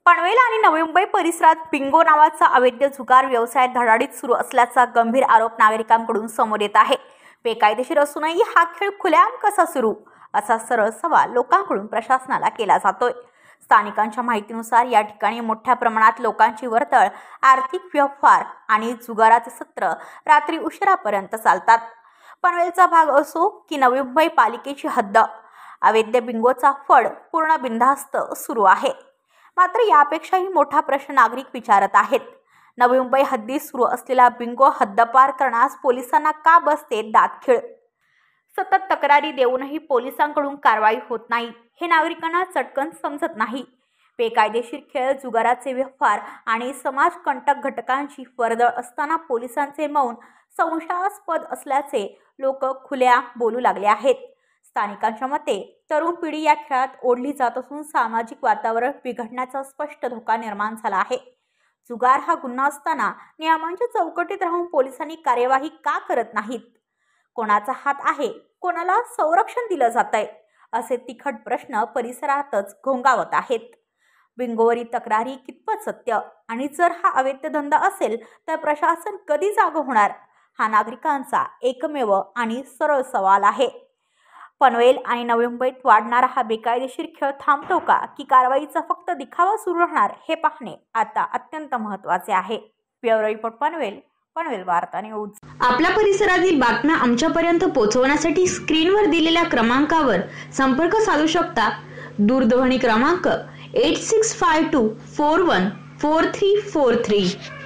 पनवेल आणि नवी मुंबई परिसरात बिंगो नावाचा अवैध जुगार व्यवसाय धडाडीत सुरू असल्याचा गंभीर आरोप नागरिकांकडून समोर येत आहे। बेकायदेशीर असूनही हा खेळ खुलेआम कसा सुरू असा सरळ सवाल लोकांकडून प्रशासनाला केला जातोय। स्थानिकांच्या माहितीनुसार या ठिकाणी मोठ्या प्रमाणात लोकांची वर्दळ, आर्थिक व्यवहार आणि जुगाराचे सत्र रात्री उशिरापर्यंत चालतात। पनवेलचा भाग असो की नवी मुंबई पालिकेची हद्द, अवैध बिंगोचा फड पूर्ण बिनधास्त सुरू आहे। मात्र यापेक्षाही मोठा प्रश्न नागरिक विचारत आहेत। नवी मुंबई हद्दीत सुरू असलेला बिंगो हद्दपार करण्यास पोलिसांना का बसते दातखिळ? सतत तक्रारी देऊनही पोलिसांकडून कारवाई होत नाही, हे नागरिकांना चटकन समजत नाही। बेकायदेशीर खेळ, जुगाराचे व्यवहार आणि समाजकंटक घटकांची वर्दळ असताना पोलिसांचे मौन संशयास्पद असल्याचे लोक खुल्या बोलू लागले आहेत। स्थानिकांच्या मते तरुण पिढी या खेळात ओढली जात असून सामाजिक वातावरण बिघडण्याचा स्पष्ट धोका निर्माण झाला आहे। जुगार हा गुन्हा असताना नियमांच्या चौकटीत राहून पोलिसांनी कार्यवाही का करत नाहीत? कोणाचा हात आहे, कोणाला संरक्षण दिलं जातंय, असे तिखट प्रश्न परिसरातच घोंगावत आहेत। बिंगोवरील तक्रारी कितपत सत्य आणि जर हा अवैध धंदा असेल तर प्रशासन कधी जागं होणार, हा नागरिकांचा एकमेव आणि सरळ सवाल आहे। पनवेल आणि नवी मुंबईत वाढणारा हा बेकायदेशीर खेळ थांबतो का, की कारवाईचा फक्त दिखावा सुरू राहणार, हे पाहणे आता अत्यंत महत्त्वाचे आहे। ब्युरो रिपोर्ट पनवेल, पनवेल वार्ता न्यूज। आपल्या परिसरातील बातम्या आमच्यापर्यंत पोहोचवण्यासाठी स्क्रीनवर दिलेल्या क्रमांकावर संपर्क साधू शकता। दूरध्वनी क्रमांक 8652414343।